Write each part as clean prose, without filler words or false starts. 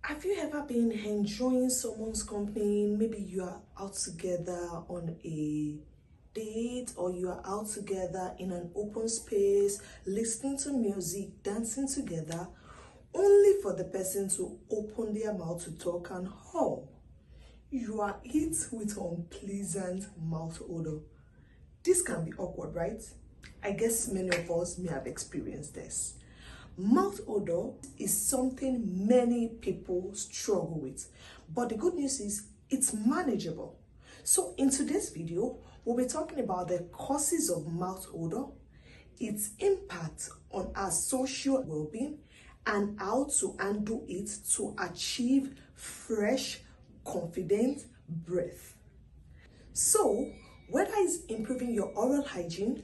Have you ever been enjoying someone's company? Maybe you are out together on a date, or you are out together in an open space, listening to music, dancing together, only for the person to open their mouth to talk, and you are hit with unpleasant mouth odor. This can be awkward, right? I guess many of us may have experienced this. Mouth odor is something many people struggle with, but the good news is it's manageable. So in today's video, we'll be talking about the causes of mouth odor, its impact on our social well-being, and how to handle it to achieve fresh, confident breath. So whether it's improving your oral hygiene,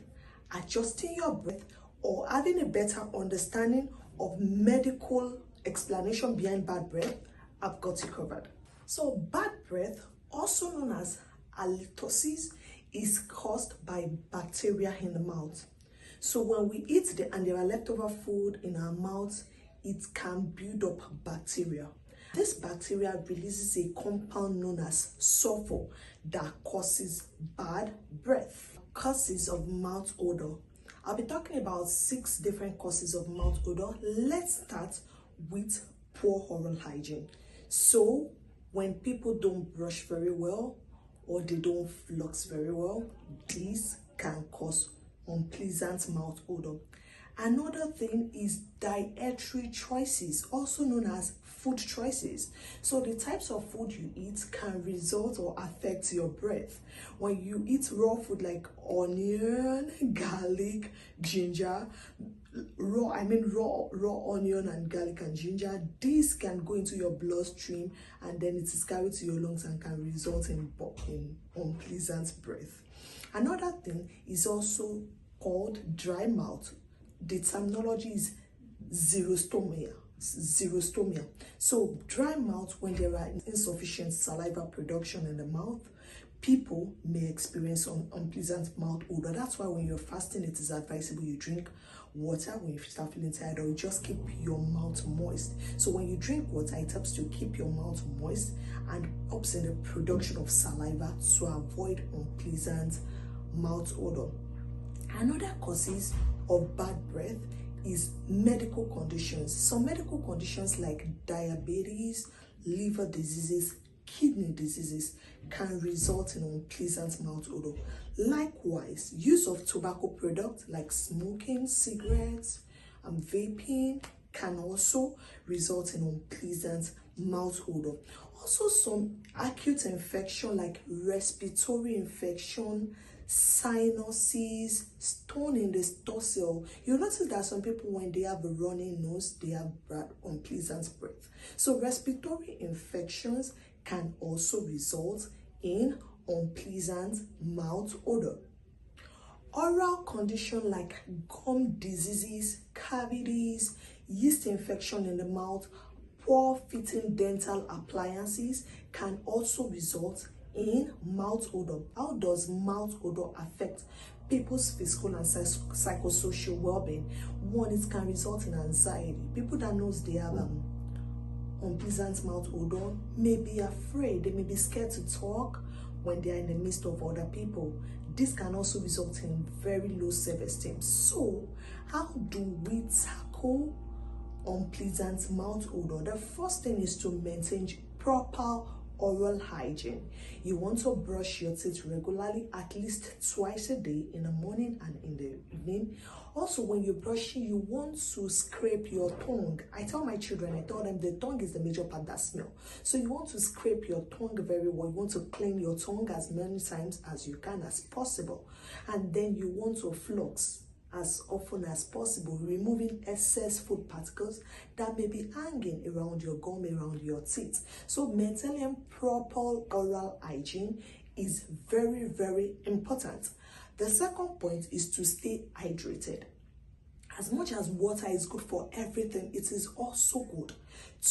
adjusting your breath, or having a better understanding of medical explanation behind bad breath, I've got you covered. So bad breath, also known as halitosis, is caused by bacteria in the mouth. So when we eat and there are leftover food in our mouths, it can build up bacteria. This bacteria releases a compound known as sulfur that causes bad breath. Causes of mouth odor. I'll be talking about 6 different causes of mouth odor. Let's start with poor oral hygiene. So when people don't brush very well or they don't floss very well, this can cause unpleasant mouth odor. Another thing is dietary choices, also known as food choices. So the types of food you eat can result or affect your breath. When you eat raw food like onion, garlic, ginger, raw onion and garlic and ginger, this can go into your bloodstream and then it is carried to your lungs and can result in unpleasant breath. Another thing is also called dry mouth. The terminology is xerostomia. So dry mouth, when there are insufficient saliva production in the mouth, people may experience unpleasant mouth odor. That's why when you're fasting, it is advisable you drink water when you start feeling tired, or just keep your mouth moist. So when you drink water, it helps to keep your mouth moist and helps in the production of saliva to avoid unpleasant mouth odor. Another causes of bad breath is medical conditions. Some medical conditions like diabetes, liver diseases, kidney diseases can result in unpleasant mouth odor. Likewise, use of tobacco products like smoking, cigarettes, and vaping can also result in unpleasant mouth odor. Also, some acute infection like respiratory infection, sinuses, stone in the tonsil. You'll notice that some people, when they have a runny nose, they have unpleasant breath. So respiratory infections can also result in unpleasant mouth odor. Oral condition like gum diseases, cavities, yeast infection in the mouth, poor fitting dental appliances can also result in mouth odor. How does mouth odor affect people's physical and psychosocial well-being? One, it can result in anxiety. People that knows they have unpleasant mouth odor may be afraid. They may be scared to talk when they are in the midst of other people. This can also result in very low self-esteem. So how do we tackle unpleasant mouth odor? The first thing is to maintain proper oral hygiene. You want to brush your teeth regularly, at least twice a day, in the morning and in the evening. Also, when you're brushing, you want to scrape your tongue. I tell my children, I tell them the tongue is the major part that smells. So you want to scrape your tongue very well. You want to clean your tongue as many times as you can as possible. And then you want to floss as often as possible, removing excess food particles that may be hanging around your gum, around your teeth. So maintaining proper oral hygiene is very, very important. The second point is to stay hydrated. As much as water is good for everything, it is also good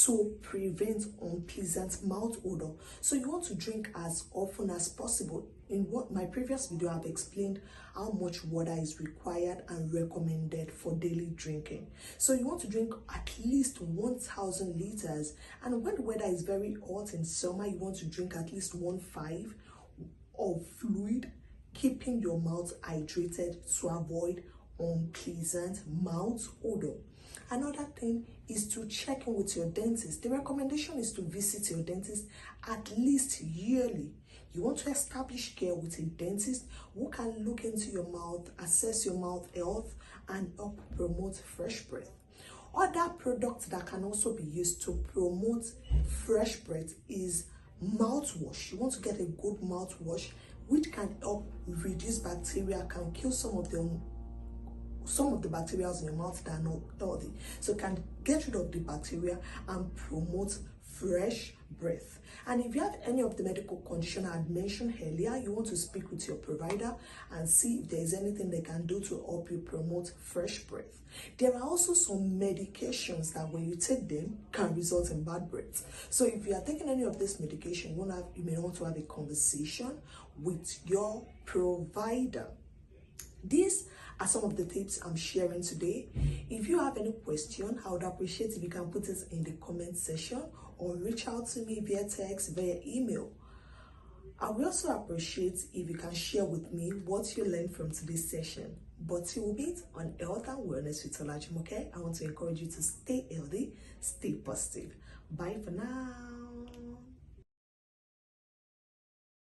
to prevent unpleasant mouth odor. So you want to drink as often as possible. In what my previous video, I've explained how much water is required and recommended for daily drinking. So you want to drink at least 1,000 liters. And when the weather is very hot in summer, you want to drink at least 1.5 of fluid, keeping your mouth hydrated to avoid unpleasant mouth odor. Another thing is to check in with your dentist. The recommendation is to visit your dentist at least yearly. You want to establish care with a dentist who can look into your mouth, assess your mouth health, and help promote fresh breath. Other products that can also be used to promote fresh breath is mouthwash. You want to get a good mouthwash which can help reduce bacteria, can kill some of the bacteria in your mouth that are not healthy. So it can get rid of the bacteria and promote fresh breath. And if you have any of the medical condition I had mentioned earlier, you want to speak with your provider and see if there is anything they can do to help you promote fresh breath. There are also some medications that when you take them can result in bad breath. So if you are taking any of this medication, you may want to have a conversation with your provider. These are some of the tips I'm sharing today. If you have any question, I would appreciate if you can put it in the comment section or reach out to me via text, via email. I will also appreciate if you can share with me what you learned from today's session. But till we meet on Health and Wellness with Olajumoke, I want to encourage you to stay healthy, stay positive. Bye for now.